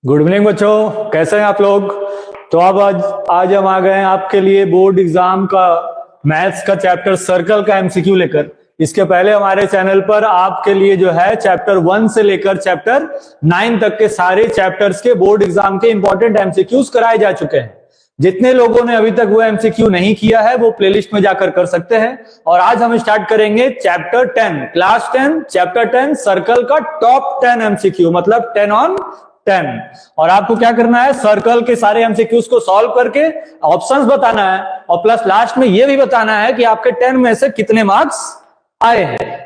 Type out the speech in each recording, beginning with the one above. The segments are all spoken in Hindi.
गुड इवनिंग बच्चों, कैसे हैं आप लोग। तो अब आज हम आ गए हैं आपके लिए बोर्ड एग्जाम का मैथ्स का चैप्टर सर्कल का एमसीक्यू लेकर। इसके पहले हमारे चैनल पर आपके लिए जो है चैप्टर 1 से लेकर चैप्टर 9 तक के सारे चैप्टर्स के बोर्ड एग्जाम के इंपॉर्टेंट एमसीक्यूज कराए जा चुके हैं। जितने लोगों ने अभी तक वो एमसीक्यू नहीं किया है वो प्लेलिस्ट में जाकर कर सकते हैं। और आज हम स्टार्ट करेंगे चैप्टर 10 क्लास 10 चैप्टर 10 सर्कल का टॉप 10 एमसीक्यू, मतलब 10 on 10। और आपको क्या करना है, सर्कल के सारे एमसीक्यूज को सॉल्व करके ऑप्शंस बताना है और प्लस लास्ट में ये भी बताना है कि आपके 10 में से कितने मार्क्स आए हैं।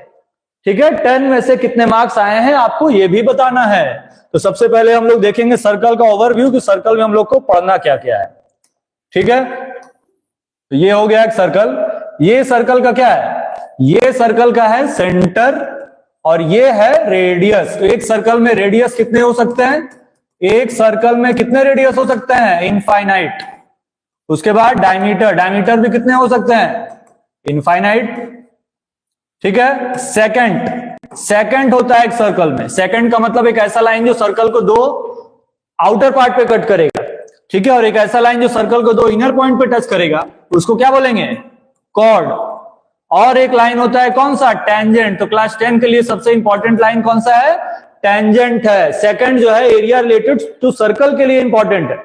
ठीक है, 10 में से कितने मार्क्स आए हैं आपको ये भी बताना है। तो सबसे पहले हम लोग देखेंगे सर्कल का ओवरव्यू कि सर्कल में हम लोग को पढ़ना क्या क्या है। ठीक है, तो ये हो गया एक सर्कल। ये सर्कल का क्या है, ये सर्कल का है सेंटर और ये है रेडियस। तो एक सर्कल में रेडियस कितने हो सकते हैं, एक सर्कल में कितने रेडियस हो सकते हैं, इनफाइनाइट। उसके बाद डायमीटर, डायमीटर भी कितने हो सकते हैं, इनफाइनाइट। ठीक है, सेकंड, सेकंड होता है एक सर्कल में। सेकंड का मतलब एक ऐसा लाइन जो सर्कल को दो आउटर पार्ट पे कट करेगा। ठीक है, और एक ऐसा लाइन जो सर्कल को दो इनर पॉइंट पे टच करेगा, उसको क्या बोलेंगे, कॉर्ड। और एक लाइन होता है कौन सा, टेंजेंट। तो क्लास 10 के लिए सबसे इंपॉर्टेंट लाइन कौन सा है, टेंजेंट है। सेकंड जो है एरिया रिलेटेड टू सर्कल के लिए इंपॉर्टेंट है।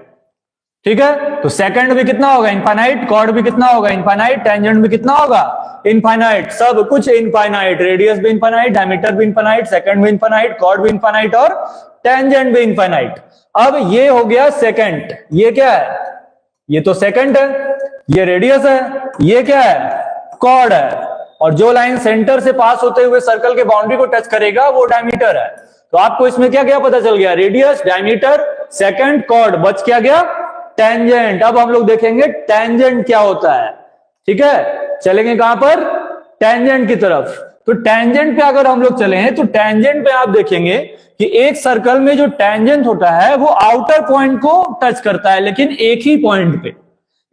ठीक है, तो सेकंड भी कितना होगा, इनफाइनाइट। कॉर्ड भी कितना होगा, इनफाइनाइट। टेंजेंट भी कितना होगा, इनफाइनाइट। सब कुछ इनफाइनाइट, रेडियस भी इनफाइनाइट, डायमीटर भी इनफाइनाइट, सेकंड भी इनफाइनाइट, कॉर्ड भी इनफाइनाइट और टेंजेंट भी इनफाइनाइट। अब ये हो गया सेकंड। ये क्या है, ये तो सेकंड है, ये रेडियस है, ये क्या है, कॉर्ड है। और जो लाइन सेंटर से पास होते हुए सर्कल के बाउंड्री को टच करेगा वो डायमीटर है। तो आपको इसमें क्या क्या पता चल गया, रेडियस, डायमीटर, सेकंड, कॉर्ड, बच क्या गया, टेंजेंट। अब हम लोग देखेंगे टेंजेंट क्या होता है। ठीक है, चलेंगे कहां पर, टेंजेंट की तरफ। तो टेंजेंट पे अगर हम लोग चले हैं तो टेंजेंट पे आप देखेंगे कि एक सर्कल में जो टेंजेंट होता है वो आउटर पॉइंट को टच करता है, लेकिन एक ही पॉइंट पे।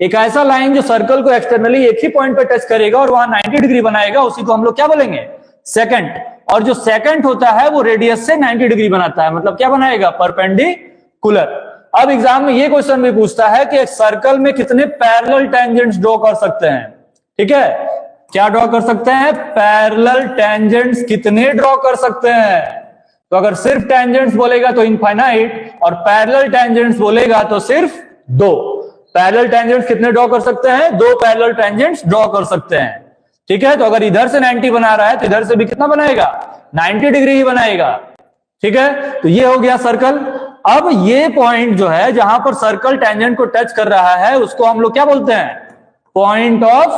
एक ऐसा लाइन जो सर्कल को एक्सटर्नली एक ही पॉइंट पे टच करेगा और वहां 90 डिग्री बनाएगा, उसी को हम लोग क्या बोलेंगे, सेकंड। और जो सेकंड होता है वो रेडियस से 90 डिग्री बनाता है, मतलब क्या बनाएगा, परपेंडिकुलर। अब एग्जाम में ये क्वेश्चन भी पूछता है कि एक सर्कल में कितने पैरेलल टेंजेंट्स ड्रॉ कर सकते हैं। ठीक है, क्या ड्रॉ कर सकते हैं, पैरेलल टेंजेंट्स कितने ड्रॉ कर सकते हैं। तो अगर सिर्फ टेंजेंट्स बोलेगा तो इनफाइनाइट, और पैरेलल टेंजेंट्स बोलेगा तो सिर्फ दो। पैरेलल टेंजेंट्स कितने ड्रॉ कर सकते हैं, दो पैरेलल टेंजेंट्स ड्रॉ कर सकते हैं। ठीक है, तो अगर इधर से 90 बना रहा है तो इधर से भी कितना बनाएगा, 90 डिग्री ही बनाएगा। ठीक है, तो ये हो गया सर्कल। अब ये पॉइंट जो है जहां पर सर्कल टेंजेंट को टच कर रहा है उसको हम लोग क्या बोलते हैं, पॉइंट ऑफ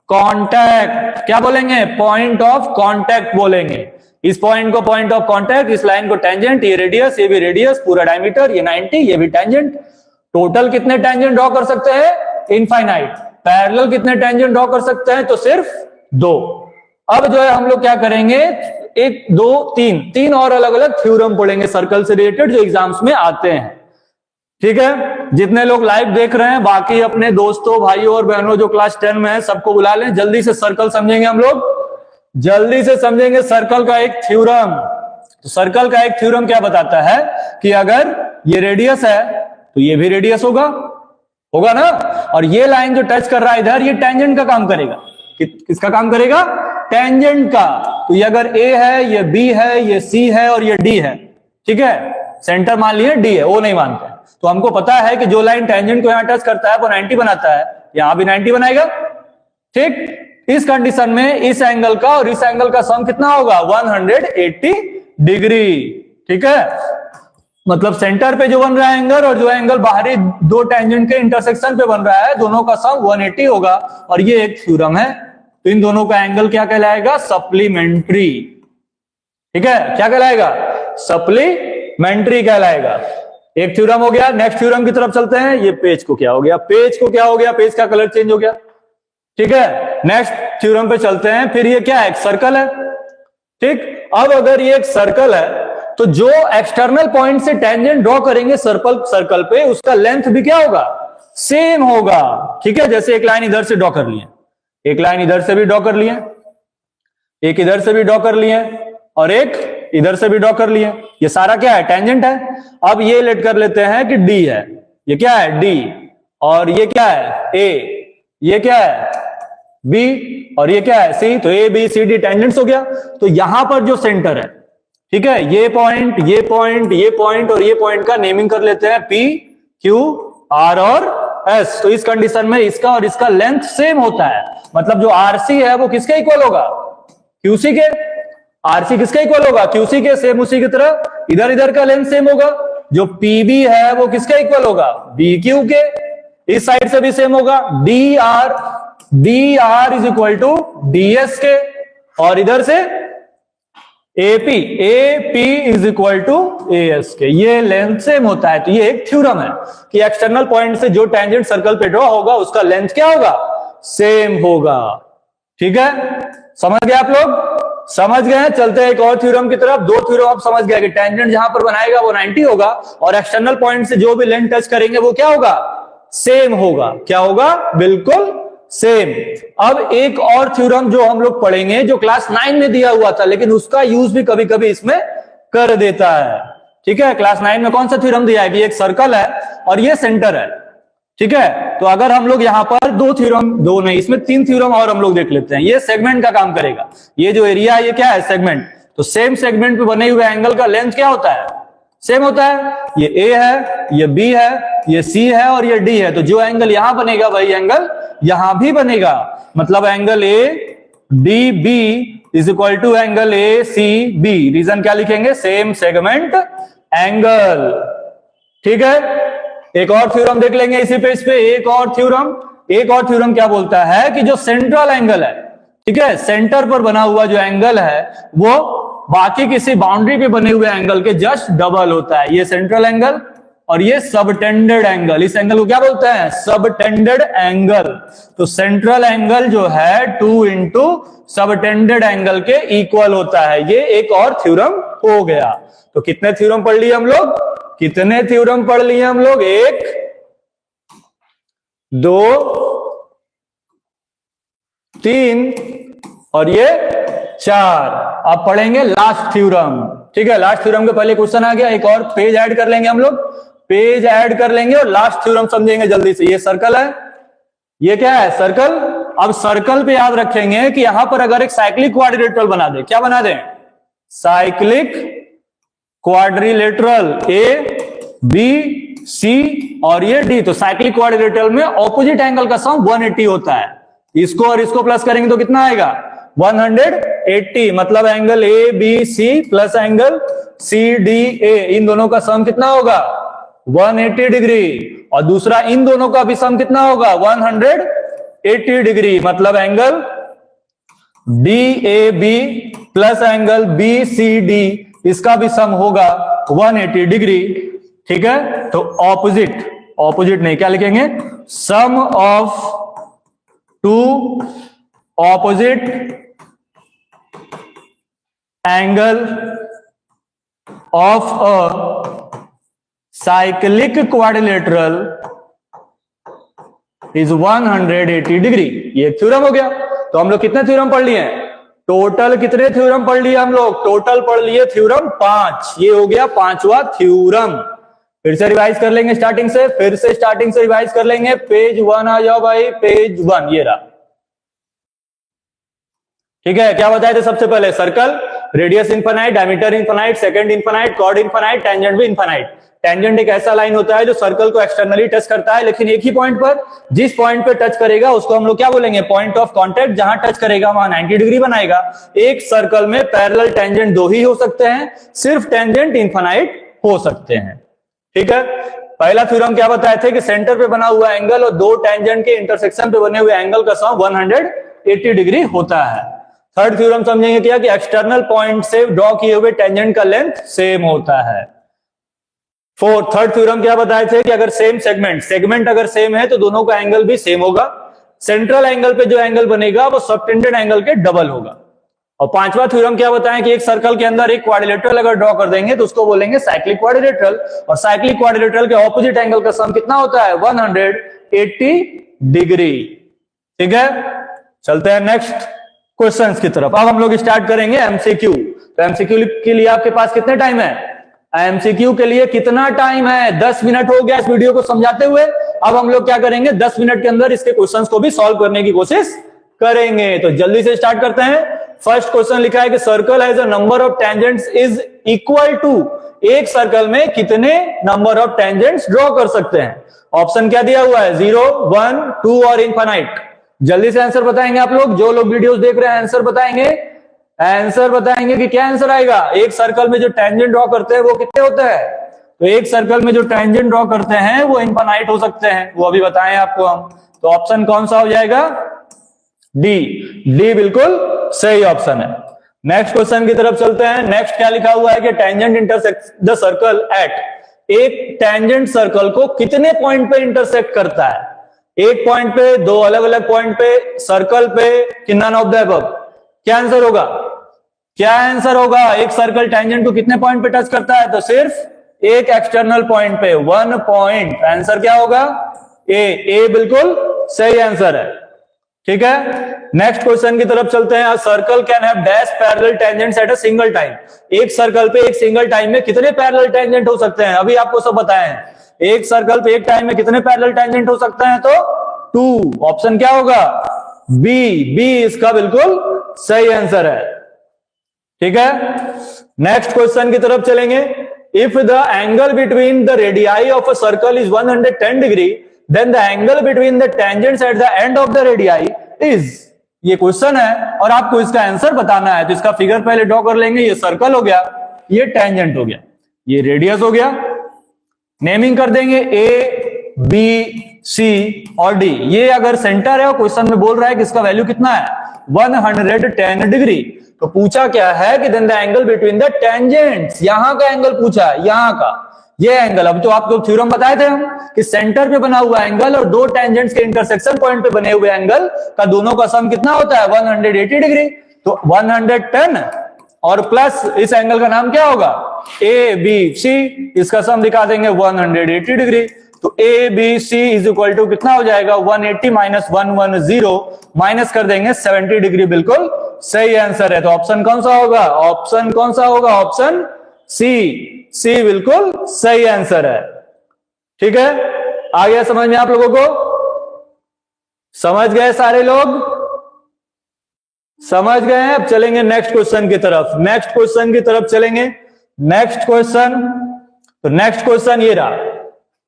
कांटेक्ट। क्या बोलेंगे, पॉइंट ऑफ कांटेक्ट बोलेंगे। इस पॉइंट को पॉइंट ऑफ कांटेक्ट, इस लाइन को टेंजेंट, ये रेडियस, ये भी रेडियस, पूरा डायमीटर, ये 90, ये भी टेंजेंट। टोटल कितने टेंजेंट ड्रॉ कर सकते हैं, इनफाइनाइट। पैरेलल कितने टेंजेंट ड्रॉ कर सकते हैं, तो सिर्फ दो। अब जो है हम लोग क्या करेंगे, एक, दो, तीन और अलग अलग थ्योरम पढ़ेंगे सर्कल से रिलेटेड जो एग्जाम्स में आते हैं। ठीक है, जितने लोग लाइव देख रहे हैं, बाकी अपने दोस्तों, भाइयों और बहनों जो क्लास 10 में है सबको बुला लें। जल्दी से सर्कल समझेंगे हम लोग, जल्दी से समझेंगे सर्कल का एक थ्योरम। तो सर्कल का एक थ्योरम क्या बताता है कि अगर ये रेडियस है तो ये भी रेडियस होगा ना। और ये लाइन जो टच कर रहा है इधर, ये टेंजेंट का काम करेगा। किसका काम करेगा, टेंजेंट का। तो ये अगर ए है, ये बी है, ये सी है और ये डी है। ठीक है, सेंटर मान लिए डी है, वो नहीं मानते। तो हमको पता है कि जो लाइन टेंजेंट को यहां टच करता है वो 90 बनाता है, यहां भी 90 बनाएगा। ठीक, इस कंडीशन में इस एंगल का और इस एंगल का सम कितना होगा, 180 डिग्री। ठीक है, मतलब सेंटर पे जो बन रहा है एंगल और जो एंगल बाहरी दो टेंजेंट के इंटरसेक्शन पे बन रहा है, दोनों का सम 180 होगा। और ये एक थ्योरम है, तो इन दोनों का एंगल क्या कहलाएगा, सप्लीमेंट्री। ठीक है, क्या कहलाएगा, सप्लीमेंट्री कहलाएगा। एक थ्योरम हो गया। नेक्स्ट थ्योरम की तरफ चलते हैं। ये पेज को क्या हो गया, पेज को क्या हो गया, पेज का कलर चेंज हो गया। ठीक है, नेक्स्ट थ्योरम पे चलते हैं। फिर ये क्या है, एक सर्कल है। ठीक, अब अगर ये एक सर्कल है तो जो एक्सटर्नल पॉइंट से टेंजेंट ड्रॉ करेंगे सर्कल पे, उसका लेंथ भी क्या होगा, सेम होगा। ठीक है, जैसे एक लाइन इधर से ड्रॉ कर लिए, एक लाइन इधर से भी ड्रॉ कर लिए, एक इधर से भी ड्रॉ कर लिए और एक इधर से भी ड्रॉ कर लिए, ये सारा क्या है, टेंजेंट है। अब ये लेट कर लेते हैं कि डी है, ये क्या है, डी, और ये क्या है, ए, ये क्या है, बी, और ये क्या है, सी। तो A B C D tangents हो गया। तो यहां पर जो सेंटर है, ठीक है, ये पॉइंट, ये पॉइंट, ये पॉइंट और ये पॉइंट का नेमिंग कर लेते हैं पी, क्यू, आर और एस। तो इस कंडीशन में इसका और इसका लेंथ सेम होता है, मतलब जो आरसी है वो किसके इक्वल होगा, क्यूसी के। आरसी किसके इक्वल होगा, क्यूसी के। सेम उसी की तरह इधर इधर का लेंथ सेम होगा। जो पीबी है वो किसके इक्वल होगा, बी क्यू के। इस साइड से भी सेम होगा, D R is equal to D S K, और इधर से AP is equal to A S K. ये लेंथ सेम होता है। तो ये एक थ्योरम है कि एक्सटर्नल पॉइंट से जो टेंजेंट सर्कल पे ड्रॉ होगा उसका लेंथ क्या होगा, सेम होगा। ठीक है, समझ गए आप लोग, समझ गए। चलते हैं एक और थ्योरम की तरफ। दो थ्योरम आप समझ गए कि टेंजेंट जहां पर बनाएगा वो 90 होगा, और एक्सटर्नल पॉइंट से जो भी लेंथ टच करेंगे वो क्या होगा, सेम होगा। क्या होगा, बिल्कुल सेम। अब एक और थ्योरम जो हम लोग पढ़ेंगे, जो क्लास 9 में दिया हुआ था, लेकिन उसका यूज भी कभी कभी इसमें कर देता है। ठीक है, क्लास 9 में कौन सा थ्योरम दिया है कि एक सर्कल है और ये सेंटर है। ठीक है, तो अगर हम लोग यहां पर दो थ्योरम, दो नहीं, इसमें 3 थ्योरम और हम लोग देख लेते हैं। ये सेगमेंट का काम करेगा। ये जो एरिया है ये क्या है, सेगमेंट। तो सेम सेगमेंट पे बने हुए एंगल का लेंथ क्या होता है, सेम होता है। ये ए है, ये बी है, ये सी है और ये डी है। तो जो एंगल यहां बनेगा वही एंगल यहां भी बनेगा। मतलब angle A D B is equal to angle A C B. Reason क्या लिखेंगे, सेम सेगमेंट एंगल। ठीक है, एक और थ्योरम देख लेंगे इसी पेज पे। एक और थ्योरम क्या बोलता है कि जो सेंट्रल एंगल है, ठीक है, सेंटर पर बना हुआ जो एंगल है वो बाकी किसी बाउंड्री पे बने हुए एंगल के जस्ट डबल होता है। ये सेंट्रल एंगल और ये सबटेंडेड एंगल, इस एंगल को क्या बोलते हैं, सबटेंडेड एंगल। तो सेंट्रल एंगल जो है 2 इंटू सबटेंडेड एंगल के इक्वल होता है। ये एक और थ्योरम हो गया। तो कितने थ्योरम पढ़ लिए हम लोग, कितने थ्योरम पढ़ लिए हम लोग, 1 2 3 और ये 4। अब पढ़ेंगे लास्ट थ्योरम। ठीक है, लास्ट थ्योरम के पहले क्वेश्चन आ गया। एक और पेज ऐड कर लेंगे हम लोग, पेज ऐड कर लेंगे और लास्ट थ्योरम समझेंगे जल्दी से। ये सर्कल है, ये क्या है, सर्कल। अब सर्कल पे याद रखेंगे कि यहां पर अगर एक साइक्लिक क्वाड्रिलेटरल बना दे, क्या बना दे, cyclic quadrilateral, A B C और ये डी। तो साइक्लिक क्वाड्रिलेटरल में ऑपोजिट एंगल का सम 180 होता है। इसको और इसको प्लस करेंगे तो कितना आएगा, 180। मतलब angle A B C plus angle C D A, इन दोनों का सम कितना होगा, 180 डिग्री। और दूसरा इन दोनों का भी सम कितना होगा, 180 डिग्री। मतलब angle D A B plus angle B C D, इसका भी सम होगा 180 डिग्री। ठीक है, तो ऑपोजिट नहीं, क्या लिखेंगे, sum of two opposite angle of a cyclic quadrilateral is 180 degree. ये थ्योरम हो गया। तो हम लोग कितने थ्योरम पढ़ लिए हैं, टोटल कितने थ्योरम पढ़ लिए हम लोग, टोटल पढ़ लिए थ्योरम 5। ये हो गया 5वां थ्योरम। फिर से रिवाइज कर लेंगे स्टार्टिंग से, रिवाइज कर लेंगे। पेज 1 आ जाओ भाई, पेज 1 ये रहा। ठीक है, क्या बताए थे सबसे पहले, circle, radius infinite, diameter infinite, second infinite, chord infinite, tangent भी इनफाइनाइट। टेंजेंट एक ऐसा लाइन होता है जो सर्कल को एक्सटर्नली टच करता है, लेकिन एक ही पॉइंट पर। जिस पॉइंट पे टच करेगा उसको हम लोग क्या बोलेंगे, पॉइंट ऑफ कांटेक्ट। जहां टच करेगा वहां 90 डिग्री बनाएगा। एक सर्कल में पैरेलल टेंजेंट 2 ही हो सकते हैं, सिर्फ टेंजेंट इनफाइनाइट हो सकते हैं। ठीक है, पहला थ्योरम क्या बताए थे कि सेंटर पे बना हुआ एंगल और दो टेंजेंट के इंटरसेक्शन पे बने हुए एंगल का सम 180 डिग्री होता है। थर्ड थ्योरम समझेंगे क्या कि एक्सटर्नल पॉइंट से ड्रॉ किए हुए टेंजेंट का लेंथ सेम होता है। थर्ड थ्योरम क्या बताए थे कि अगर सेम सेगमेंट अगर सेम है तो दोनों का एंगल भी सेम होगा। सेंट्रल एंगल पे जो एंगल बनेगा वो सबटेंडेड एंगल के डबल होगा। और पांचवा थ्योरम क्या बताएं कि एक सर्कल के अंदर एक क्वाड्रिलेटरल अगर ड्रॉ कर देंगे तो उसको बोलेंगे साइक्लिक क्वाड्रिलेटरल। और साइक्लिक क्वाड्रिलेटरल के ऑपोजिट एंगल का सम कितना होता है, 180 डिग्री। ठीक है, चलते हैं नेक्स्ट। क्वेश्चंस की तरफ। अब हम लोग स्टार्ट करेंगे एमसीक्यू। तो एमसीक्यू के लिए आपके पास कितने टाइम है? एमसीक्यू के लिए कितना टाइम है? 10 मिनट हो गया इस वीडियो को समझाते हुए। अब हम लोग क्या करेंगे, 10 मिनट के अंदर इसके क्वेश्चंस को भी सॉल्व करने की कोशिश करेंगे। तो जल्दी से स्टार्ट करते हैं। फर्स्ट क्वेश्चन लिखा है कि circle has a number of tangents is equal to, एक सर्कल में कितने नंबर ऑफ टेंजेंट्स ड्रॉ कर सकते हैं? ऑप्शन क्या दिया हुआ है? 0, 1, 2 और इनफाइनाइट। जल्दी से आंसर बताएंगे आप लोग, जो लोग वीडियोस देख रहे हैं आंसर बताएंगे। आंसर बताएंगे कि क्या आंसर आएगा। एक सर्कल में जो टेंजेंट ड्रॉ करते हैं वो कितने होते हैं? तो एक सर्कल में जो टेंजेंट ड्रॉ करते हैं वो इनफाइनाइट हो सकते हैं, वो अभी बताएं आपको हम। तो ऑप्शन कौन सा हो जाएगा? डी। डी बिल्कुल सही ऑप्शन है। नेक्स्ट क्वेश्चन की तरफ चलते हैं। नेक्स्ट क्या लिखा हुआ है कि tangent intersect the circle eight, एक टेंजेंट सर्कल को कितने पॉइंट पे इंटरसेक्ट करता है? एक पॉइंट पे, दो अलग अलग पॉइंट पे, सर्कल पे, कि नन ऑफ द अबव? क्या आंसर होगा? क्या आंसर होगा? एक सर्कल टेंजेंट को कितने पॉइंट पे टच करता है? तो सिर्फ एक एक्सटर्नल पॉइंट पे, 1 पॉइंट। आंसर क्या होगा? ए। ए बिल्कुल सही आंसर है। ठीक है, नेक्स्ट क्वेश्चन की तरफ चलते हैं। Circle can have dash parallel tangents at a single time, एक सर्कल पे एक सिंगल टाइम में कितने पैरेलल टेंजेंट हो सकते हैं? अभी आपको सब बताए हैं। एक सर्कल पे एक टाइम में कितने पैरेलल टेंजेंट हो सकते हैं? तो 2। ऑप्शन क्या होगा? बी। बी इसका बिल्कुल सही आंसर है। ठीक है, नेक्स्ट क्वेश्चन की तरफ चलेंगे। If the angle between the radii of a circle is 110 degree, then the angle between the tangents at the end of the radii is, ये क्वेश्चन है और आपको इसका आंसर बताना है। तो इसका फिगर पहले ड्रॉ कर लेंगे। ये सर्कल हो गया, ये टेंजेंट हो गया, ये रेडियस हो गया। नेमिंग कर देंगे ए, बी, सी और डी। ये अगर सेंटर है और क्वेश्चन में बोल रहा है कि इसका वैल्यू कितना है? 110 डिग्री। तो पूछा क्या है कि then the angle between the tangents, यहां का एंगल पूछा है, यहां का ये एंगल। अब तो आपको थ्योरम बताए थे हम कि सेंटर पे बना हुआ एंगल और दो टेंजेंट्स के इंटरसेक्शन पॉइंट पे बने हुए एंगल का दोनों का सम कितना होता है? 180 डिग्री। तो 110 और प्लस इस एंगल का नाम क्या होगा? A B C. इसका सम दिखा देंगे 180 डिग्री। तो A B C is equal to कितना हो जाएगा? 180 माइनस 110 माइनस कर देंगे 70 डिग्री। बिल्कुल सही आंसर है। तो ऑप्शन कौन सा होगा? ऑप्शन कौन सा होगा? Option C. सी बिल्कुल सही आंसर है। ठीक है, आ गया समझ में आप लोगों को? समझ गए सारे लोग? समझ गए हैं? अब चलेंगे नेक्स्ट क्वेश्चन की तरफ। नेक्स्ट क्वेश्चन की तरफ चलेंगे। नेक्स्ट क्वेश्चन, तो नेक्स्ट क्वेश्चन ये रहा।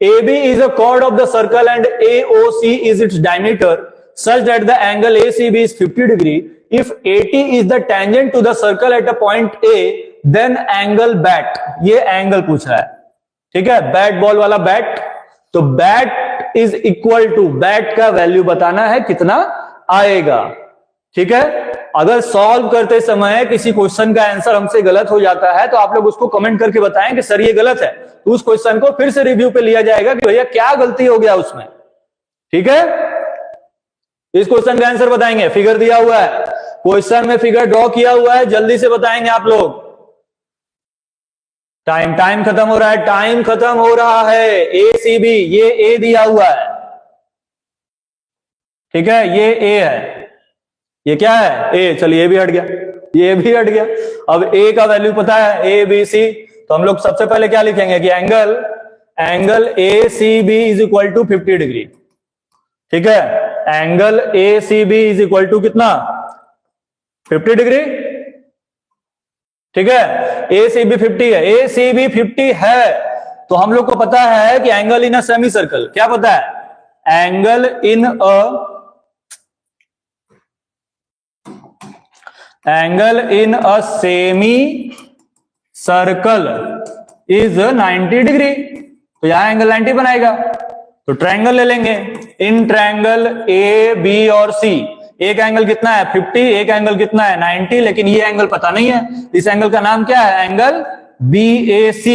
AB is a chord of the circle and AOC is its diameter such that the angle ACB is 50 degree. If AT is the tangent to the circle at a point A, then angle BAT, ये एंगल पूछ रहा है। ठीक है, बैट बॉल वाला बैट। तो bat is equal to, bat का वैल्यू बताना है कितना आएगा। ठीक है, अगर सॉल्व करते समय किसी क्वेश्चन का आंसर हमसे गलत हो जाता है तो आप लोग उसको कमेंट करके बताएं कि सर ये गलत है। तो उस क्वेश्चन को फिर से रिव्यू पे लिया जाएगा कि भैया क्या गलती हो गया उसमें। ठीक है, इस क्वेश्चन का आंसर बताएंगे। फिगर दिया हुआ है, क्वेश्चन में फिगर ड्रॉ किया हुआ है, जल्दी से बताएंगे आप लोग। टाइम खत्म हो रहा है, टाइम खत्म हो रहा है। ए सी बी, ये ए दिया हुआ है। ठीक है, ये ए है, ये क्या है? ए। चलिए ये भी हट गया, ये भी हट गया। अब ए का वैल्यू पता है, ए बी सी। तो हम लोग सबसे पहले क्या लिखेंगे कि angle A C B is equal to 50 degree. ठीक है, angle A C B is equal to कितना? 50 डिग्री। ठीक है, ए सी बी 50 है, ए सी बी 50 है। तो हम लोग को पता है कि angle in a semi circle, क्या पता है? Angle in a semi circle is 90 degree. तो यहां एंगल 90 बनाएगा। तो ट्रायंगल ले लेंगे। इन ट्रायंगल ए बी और सी एक एंगल कितना है? 50, एक एंगल कितना है? 90, लेकिन ये एंगल पता नहीं है। इस एंगल का नाम क्या है? Angle BAC।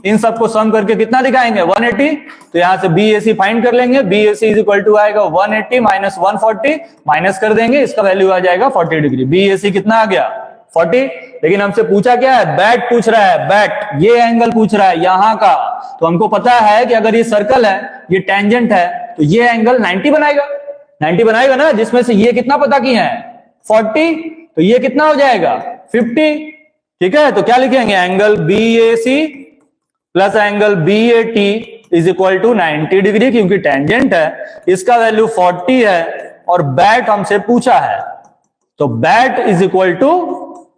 इन सबको सम करके कितना दिखाएंगे? 180। तो यहां से BAC फाइंड कर लेंगे। BAC इज इक्वल टू आएगा 180 माइनस 140, माइनस कर देंगे, इसका वैल्यू आ जाएगा 40 डिग्री। BAC कितना आ गया? 40। लेकिन हमसे पूछा क्या है? बैट पूछ रहा है, बैट। ये एंगल पूछ रहा है यहां का। तो हमको पता है कि अगर ये सर्कल है, ये टेंजेंट है, तो ये एंगल 90 बनाएगा। 90 बनाएगा ना, जिसमें से ये कितना पता किए हैं? 40। तो ये कितना हो जाएगा 50। ठीक है, तो क्या लिखेंगे, angle BAC plus angle BAT is equal to 90 degree, क्योंकि टेंजेंट है, इसका वैल्यू 40 है और बैट हमसे पूछा है, तो bat is equal to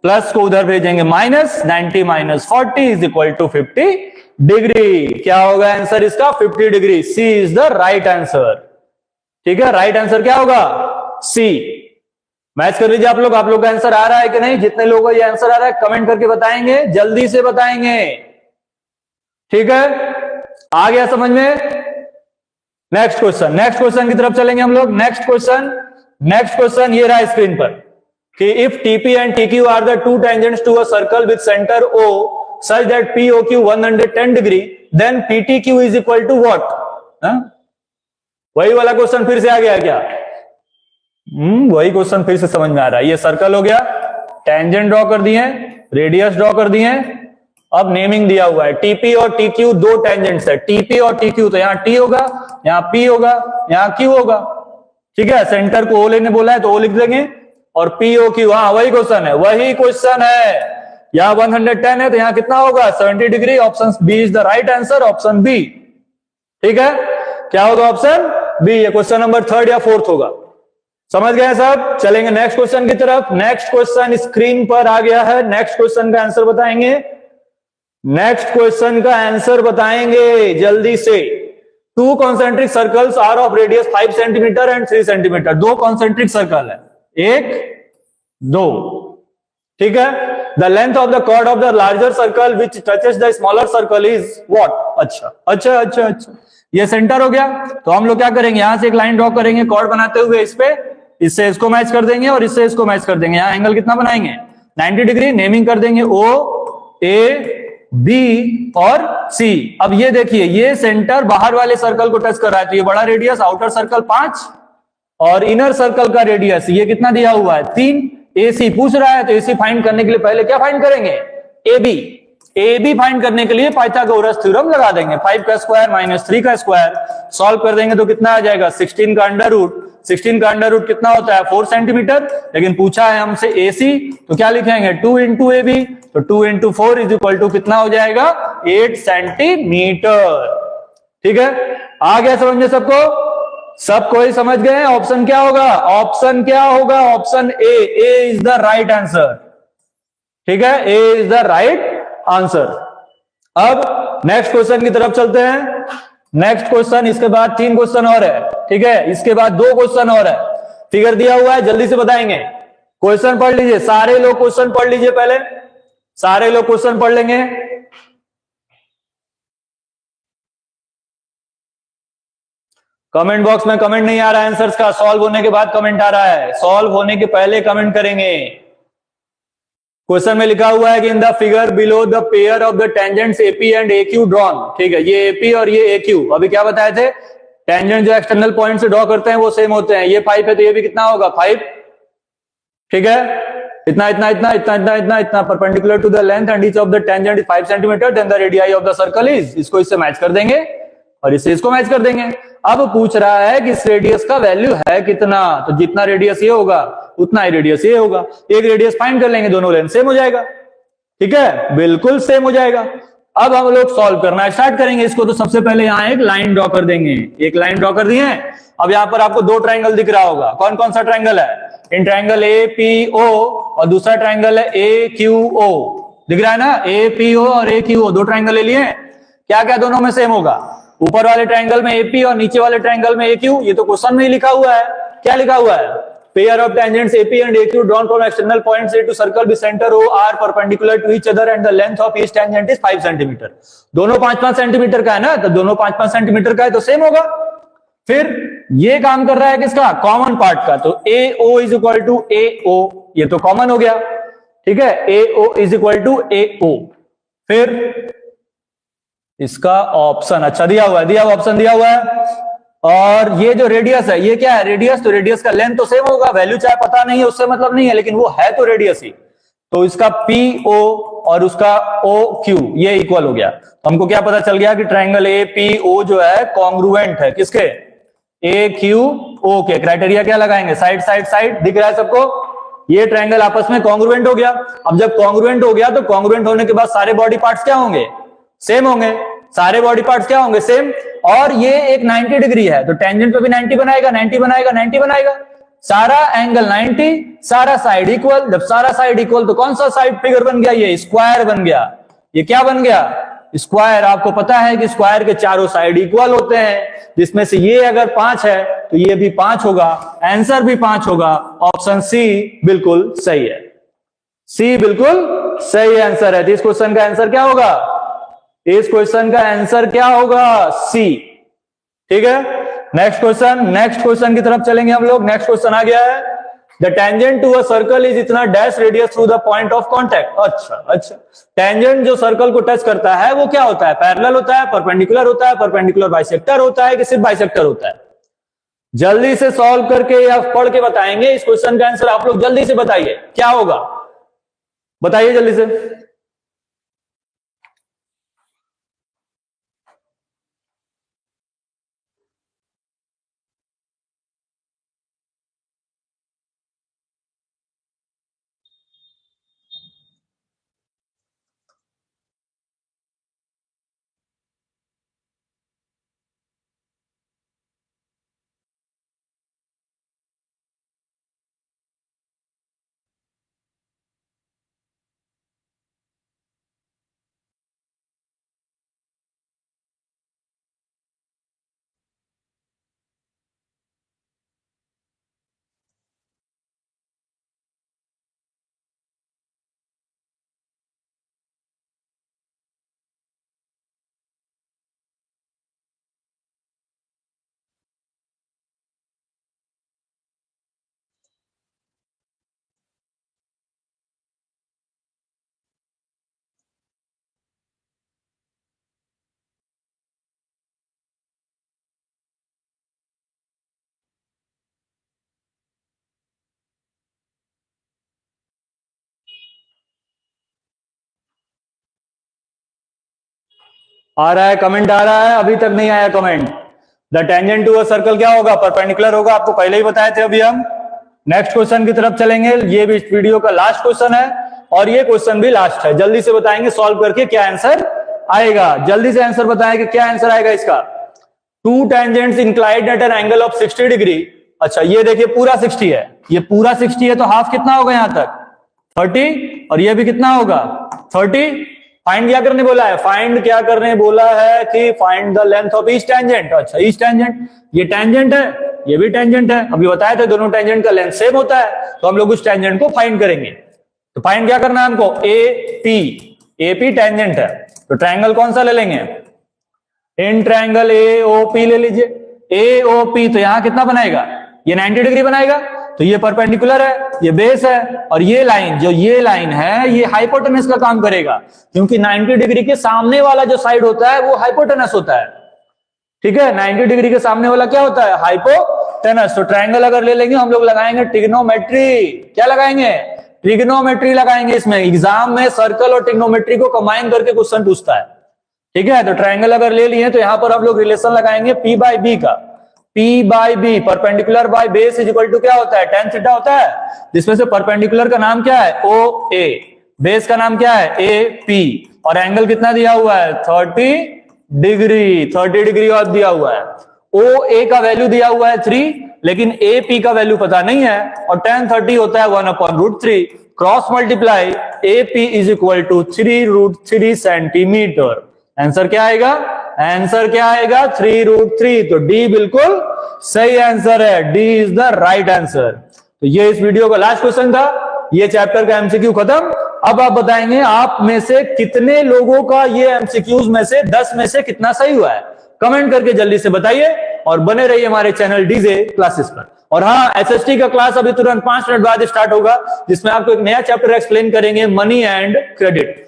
plus को उधर भेजेंगे minus, 90 minus 40 is equal to 50 degree. क्या होगा आंसर इसका 50 degree. C is the right answer. ठीक है, राइट आंसर क्या होगा सी। मैच कर लीजिए आप लोग का आंसर आ रहा है कि नहीं, जितने लोगों को ये आंसर आ रहा है कमेंट करके बताएंगे, जल्दी से बताएंगे। ठीक है, आ गया समझ में। नेक्स्ट क्वेश्चन की तरफ चलेंगे हम लोग। नेक्स्ट क्वेश्चन ये रहा स्क्रीन पर कि if TP and TQ are the two tangents to a circle with centre O such that POQ 110 degree then PTQ is equal to what. वही वाला क्वेश्चन फिर से आ गया क्या? वही क्वेश्चन फिर से समझ में आ रहा है। ये सर्कल हो गया, टेंजेंट ड्रॉ कर दिए, रेडियस ड्रॉ कर दिए, अब नेमिंग दिया हुआ है TP और TQ दो टेंजेंट्स है, TP और TQ, तो यहाँ T होगा, यहाँ P होगा, यहाँ Q होगा। ठीक है, सेंटर को O लेने बोला है तो O लिख देंगे और POQ, हाँ वही क्वेश्चन है। यहाँ 110 है तो यहाँ कितना होगा 70 degree. Option B is the right answer, option B. ठीक है, क्या होगा ऑप्शन बी। ये क्वेश्चन नंबर 3 या 4 होगा। समझ गए सब। चलेंगे नेक्स्ट क्वेश्चन की तरफ। नेक्स्ट क्वेश्चन स्क्रीन पर आ गया है। नेक्स्ट क्वेश्चन का आंसर बताएंगे जल्दी से। Two concentric circles are of radius 5 centimetre and 3 centimetre. दो कॉन्सेंट्रिक सर्कल है, 1 2। ठीक है, the length of the chord of the larger circle which touches the smaller circle is what. अच्छा, ये सेंटर हो गया, तो हम लोग क्या करेंगे, यहां से एक लाइन ड्रॉ करेंगे कॉर्ड बनाते हुए, इस पे इससे इसको मैच कर देंगे और इससे इसको मैच कर देंगे। यहां एंगल कितना बनाएंगे 90 डिग्री। नेमिंग कर देंगे O A B और C। अब ये देखिए, ये सेंटर बाहर वाले सर्कल को टच कर रहा है, तो ये बड़ा रेडियस, आउटर सर्कल 5 और इनर सर्कल का रेडियस ये कितना दिया हुआ है 3। AC पूछ रहा है, तो AC फाइंड करने के लिए पहले क्या फाइंड करेंगे AB फाइंड करने के लिए पाइथागोरस थ्योरम लगा देंगे। 5 का स्क्वायर माइनस 3 का स्क्वायर सॉल्व कर देंगे तो कितना आ जाएगा 16 का अंडर रूट। 16 का अंडर रूट कितना होता है 4 सेंटीमीटर। लेकिन पूछा है हमसे AC, तो क्या लिखेंगे 2 इंटू AB, तो 2 इंटू 4 इज इक्वल टू कितना हो जाएगा 8 सेंटीमीटर। ठीक है, आ गया समझ में सबको? सब कोई समझ गए? ऑप्शन क्या होगा option A is the right answer. ठीक है, ए इज द राइट आंसर। अब नेक्स्ट क्वेश्चन की तरफ चलते हैं। नेक्स्ट क्वेश्चन, इसके बाद 3 क्वेश्चन और है। ठीक है, इसके बाद 2 क्वेश्चन और है। फिगर दिया हुआ है, जल्दी से बताएंगे। क्वेश्चन पढ़ लीजिए, सारे लोग क्वेश्चन पढ़ लीजिए, पहले सारे लोग क्वेश्चन पढ़ लेंगे। कमेंट बॉक्स में कमेंट नहीं आ रहा है आंसर्स का, सॉल्व होने के बाद कमेंट आ रहा है, सॉल्व होने के पहले कमेंट करेंगे। क्वेश्चन में लिखा हुआ है कि in the figure below the pair of the tangents AP and AQ drawn. ठीक है, ये AP और ये AQ। अभी क्या बताए थे, टेंजेंट जो एक्सटर्नल पॉइंट से ड्रॉ करते हैं वो सेम होते हैं। ये 5 है तो ये भी कितना होगा 5। ठीक है, इतना perpendicular to the length and each of the tangent is 5 centimetre, then the radius of the circle is. इसको इससे मैच कर देंगे और इससे इसको मैच कर देंगे। अब पूछ रहा है कि इस रेडियस का वैल्यू है कितना, तो जितना रेडियस ये होगा उतना ही रेडियस ये होगा। एक रेडियस फाइंड कर लेंगे, दोनों लेंथ सेम हो जाएगा। ठीक है, बिल्कुल सेम हो जाएगा। अब हम लोग सॉल्व करना स्टार्ट करेंगे इसको। तो सबसे पहले यहाँ एक लाइन ड्रॉ कर देंगे, एक लाइन ड्रॉ कर दिए। अब यहाँ पर आपको 2 ट्राइंगल दिख रहा होगा। कौन कौन सा ट्राइंगल है, इन ट्राइंगल APO और दूसरा ट्राइंगल है AQO। दिख रहा है ना, APO और AQO 2 ट्राइंगल ले लिए। क्या क्या दोनों में सेम होगा, ऊपर वाले ट्राइंगल में AP और नीचे वाले ट्राइंगल में AQ। ये तो क्वेश्चन में ही लिखा हुआ है। क्या लिखा हुआ है, pair of tangents AP and AQ drawn from external points A to circle with center O are perpendicular to each other and the length of each tangent is 5 centimetre. दोनों 5-5 सेंटीमीटर का है ना, तो दोनों 5-5 सेंटीमीटर का है तो सेम होगा। फिर ये काम कर रहा है किसका, कॉमन पार्ट का, तो AO is equal to AO, ये तो कॉमन हो गया। ठीक है, AO is equal to AO। फिर इसका ऑप्शन अच्छा दिया हुआ है, ऑप्शन दिया हुआ है। और ये जो रेडियस है ये क्या है, रेडियस, तो रेडियस का लेंथ तो सेम होगा, वैल्यू चाहे पता नहीं है उससे मतलब नहीं है, लेकिन वो है तो रेडियस ही। तो इसका PO और उसका OQ ये इक्वल हो गया। तो हमको क्या पता चल गया कि ट्राइंगल APO जो है कॉन्ग्रुएंट है किसके, AQO के। क्राइटेरिया क्या लगाएंगे, साइड साइड साइड, दिख रहा है सबको। ये ट्रायंगल आपस में कॉन्ग्रुएंट हो गया। अब जब कॉन्ग्रुएंट हो गया तो कॉन्ग्रुएंट होने के बाद सारे बॉडी पार्ट्स क्या होंगे? सेम होंगे। सारे बॉडी पार्ट्स क्या होंगे? सेम। और ये एक 90 डिग्री है तो टेंजेंट पे भी 90 बनाएगा, 90 बनाएगा, 90 बनाएगा। सारा एंगल 90, सारा साइड इक्वल। जब सारा साइड इक्वल तो कौन सा साइड फिगर बन गया? ये स्क्वायर बन गया। ये क्या बन गया? स्क्वायर। आपको पता है कि स्क्वायर के चारों साइड इक्वल होते हैं, जिसमें से ये अगर 5 है तो ये भी 5 होगा, आंसर भी 5 होगा। ऑप्शन सी बिल्कुल सही है। सी बिल्कुल सही आंसर है। तो इस क्वेश्चन का आंसर क्या होगा? इस क्वेश्चन का आंसर क्या होगा? सी। ठीक है, नेक्स्ट क्वेश्चन की तरफ चलेंगे हम लोग। नेक्स्ट क्वेश्चन आ गया है, the tangent to a circle is इतना dash radius through the point of contact. अच्छा, टेंजेंट जो सर्कल को टच करता है वो क्या होता है? पैरेलल होता है, परपेंडिकुलर होता है, परपेंडिकुलर बाइसेक्टर होता है कि सिर्फ बाइसेक्टर होता है? जल्दी से सॉल्व करके या पढ़ के बताएंगे इस क्वेश्चन का आंसर। आप लोग जल्दी से बताइए क्या होगा, बताइए जल्दी से। आ रहा है कमेंट, आ रहा है? अभी तक नहीं आया comment. The tangent to a circle क्या होगा? परपेंडिकुलर होगा। आपको पहले ही बताए थे अभी हम। नेक्स्ट क्वेश्चन की तरफ चलेंगे। ये भी इस वीडियो का लास्ट क्वेश्चन है और ये क्वेश्चन भी लास्ट है। जल्दी से बताएंगे सॉल्व करके क्या आंसर आएगा। जल्दी से आंसर बताएं कि क्या आंसर आएगा इसका। To tangents inclined at an angle of 60 degree. अच्छा, ये देखिए पूरा 60 है, ये पूरा 60 है तो हाफ कितना होगा यहां तक? 30। और ये भी कितना होगा? 30। फाइंड क्या करने बोला है? फाइंड क्या करने बोला है कि find the length of each tangent. अच्छा, ईच टेंजेंट, ये टेंजेंट है, ये भी टेंजेंट है। अभी बताया था दोनों टेंजेंट का लेंथ सेम होता है, तो हम लोग उस टेंजेंट को फाइंड करेंगे। तो फाइंड क्या करना है हमको? एपी टेंजेंट है तो ट्रायंगल कौन सा ले लेंगे? इन ट्रायंगल एओपी ले लीजिए। एओपी तो यहां कितना बनाएगा? ये 90 डिग्री बनाएगा। तो ये परपेंडिकुलर है, ये बेस है, और ये लाइन, जो ये लाइन है, ये हाइपोटेनस का काम करेगा, क्योंकि 90 डिग्री के सामने वाला जो साइड होता है वो हाइपोटेनस होता है। ठीक है, 90 डिग्री के सामने वाला क्या होता है? हाइपोटेनस। तो ट्रायंगल अगर ले लेंगे हम लोग लगाएंगे ट्रिग्नोमेट्री। क्या लगाएंगे? ट्रिग्नोमेट्री लगाएंगे। इसमें एग्जाम में सर्कल और ट्रिग्नोमेट्री को कंबाइन करके क्वेश्चन पूछता है। ठीक है, तो ट्रायंगल अगर ले लिए तो यहां पर हम लोग रिलेशन लगाएंगे P बाई बी का। P by B, perpendicular by base is equal to क्या होता है? tan थीटा होता है, जिसमें से परपेंडिकुलर का नाम क्या है? OA, बेस का नाम क्या है? AP, और एंगल कितना दिया हुआ है? 30 डिग्री। 30 डिग्री और दिया हुआ है। OA का वैल्यू दिया हुआ है 3, लेकिन AP का वैल्यू पता नहीं है, और tan 30 होता है 1/√3। Cross multiply AP is equal to 3√3 centimetre. Answer क्या आएगा? आंसर क्या आएगा? 3√3। तो डी बिल्कुल सही आंसर है। D is the right answer. तो ये इस वीडियो का लास्ट क्वेश्चन था। ये चैप्टर का एमसीक्यू खत्म। अब आप बताएंगे आप में से कितने लोगों का ये एमसीक्यूज में से 10 में से कितना सही हुआ है। कमेंट करके जल्दी से बताइए और बने रहिए हमारे चैनल डीजे क्लासेस पर। और हाँ, एसएसटी का क्लास अभी तुरंत 5 मिनट बाद स्टार्ट होगा, जिसमें आपको एक नया चैप्टर एक्सप्लेन करेंगे, मनी एंड क्रेडिट।